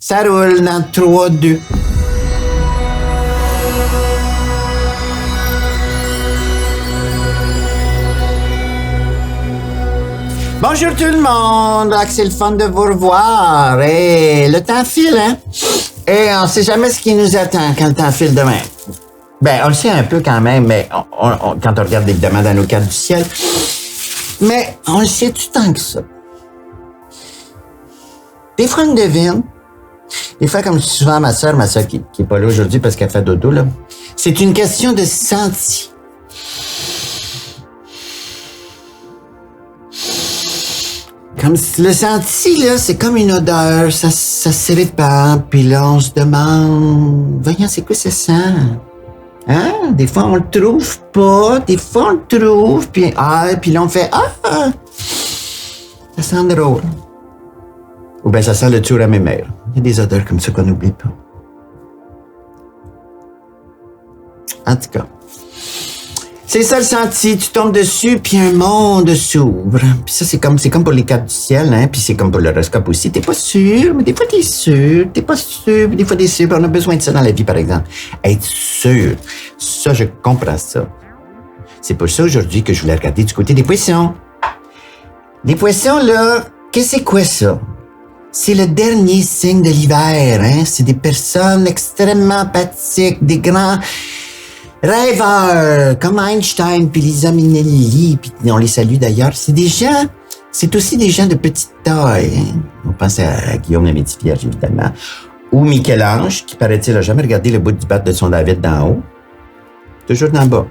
Ça roule dans 3, 2. Bonjour tout le monde, c'est le fun de vous revoir. Et le temps file, hein? Et on sait jamais ce qui nous attend quand le temps file demain. Ben, on le sait un peu quand même, mais quand on regarde évidemment dans nos cartes du ciel. Mais on le sait tout tant que ça. Des fois, on devine. Des fois, comme je dis souvent à ma soeur qui est pas là aujourd'hui parce qu'elle fait dodo, là. C'est une question de senti. Comme si le senti, là, c'est comme une odeur, ça se répand, puis là, on se demande, voyons, c'est quoi ce sent? Hein? Des fois, on le trouve pas, des fois, on le trouve, puis là, on fait, ça sent drôle. Ou bien, ça sent le tour à mes mères. Il y a des odeurs comme ça qu'on n'oublie pas. En tout cas. C'est ça le senti, tu tombes dessus, puis un monde s'ouvre. Puis ça, c'est comme pour les cartes du ciel, hein, puis c'est comme pour l'horoscope aussi. T'es pas sûr, mais des fois t'es sûr, t'es pas sûr, puis des fois t'es sûr, puis on a besoin de ça dans la vie, par exemple. Être sûr, ça, je comprends ça. C'est pour ça aujourd'hui que je voulais regarder du côté des poissons. Les poissons, là, qu'est-ce que c'est quoi ça? C'est le dernier signe de l'hiver, hein. C'est des personnes extrêmement apathiques, des grands rêveurs, comme Einstein, puis Lisa Minnelli, puis on les salue d'ailleurs. C'est aussi des gens de petite taille. Hein? On pense à Guillaume le Métis-Vierge, évidemment. Ou Michel-Ange, qui paraît-il a jamais regardé le bout du bat de son David d'en haut. Toujours d'en bas.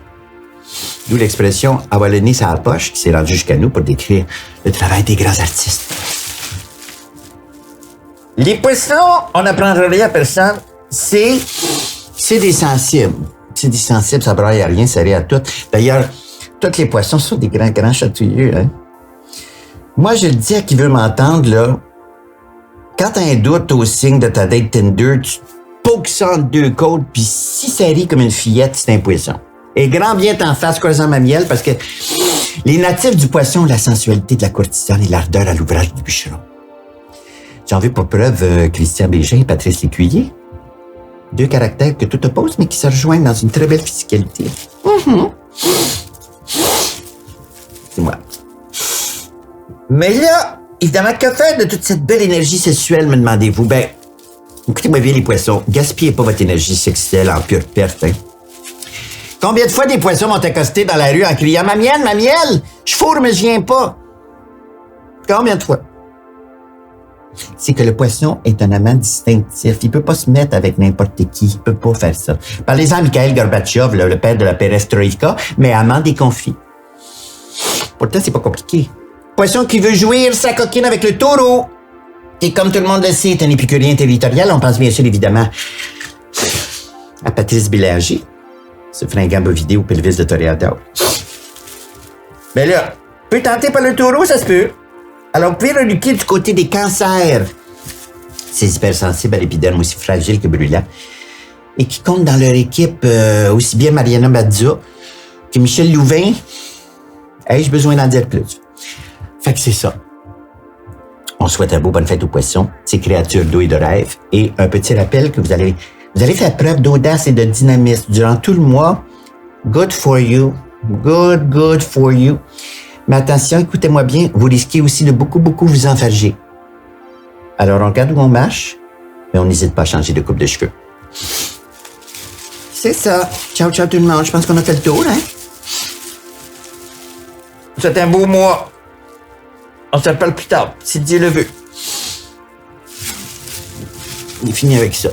D'où l'expression « avoir le nez sur la poche » qui s'est rendue jusqu'à nous pour décrire le travail des grands artistes. Les poissons, on n'apprendra rien à personne, c'est des sensibles. C'est des sensibles, ça braille à rien, ça rit à tout. D'ailleurs, tous les poissons sont des grands chatouilleux, hein. Moi, je le dis à qui veut m'entendre, là, quand t'as un doute au signe de ta date Tinder, tu pokes ça entre deux côtes, puis si ça rit comme une fillette, c'est un poisson. Et grand bien t'en face, croisant ma miel, parce que les natifs du poisson ont la sensualité de la courtisane et l'ardeur à l'ouvrage du bûcheron. J'en veux pour preuve Christian Bégin et Patrice Lécuyer. 2 caractères que tout oppose, mais qui se rejoignent dans une très belle physicalité. C'est moi. Mais là, évidemment, que faire de toute cette belle énergie sexuelle, me demandez-vous? Ben, écoutez-moi bien les poissons, gaspillez pas votre énergie sexuelle en pure perte, hein. Combien de fois des poissons m'ont accosté dans la rue en criant « Ma miel, je fourre mais je viens pas ». Combien de fois? C'est que le poisson est un amant distinctif. Il peut pas se mettre avec n'importe qui. Il peut pas faire ça. Parlez-en à Mikhail Gorbatchev, le père de la perestroïka, mais amant des conflits. Pourtant, c'est pas compliqué. Poisson qui veut jouir sa coquine avec le taureau. Et comme tout le monde le sait, est un épicurien territorial. On pense bien sûr, évidemment, à Patrice Bélanger, ce fringant bovidé au pelvis de toréador. Mais là, peut tenter par le taureau, ça se peut. Alors, vous pouvez reluquer du côté des cancers. Ces hypersensibles à l'épiderme aussi fragile que brûlant. Et qui comptent dans leur équipe aussi bien Mariana Mazza que Michel Louvain. Ai-je besoin d'en dire plus? Fait que c'est ça. On souhaite un beau bonne fête aux poissons, ces créatures d'eau et de rêve. Et un petit rappel que vous allez faire preuve d'audace et de dynamisme durant tout le mois. Good for you. Good for you. Mais attention, écoutez-moi bien, vous risquez aussi de beaucoup vous enfarger. Alors, on regarde où on marche, mais on n'hésite pas à changer de coupe de cheveux. C'est ça. Ciao tout le monde. Je pense qu'on a fait le tour, hein? C'est un beau mois. On se reparle plus tard, si Dieu le veut. On est fini avec ça.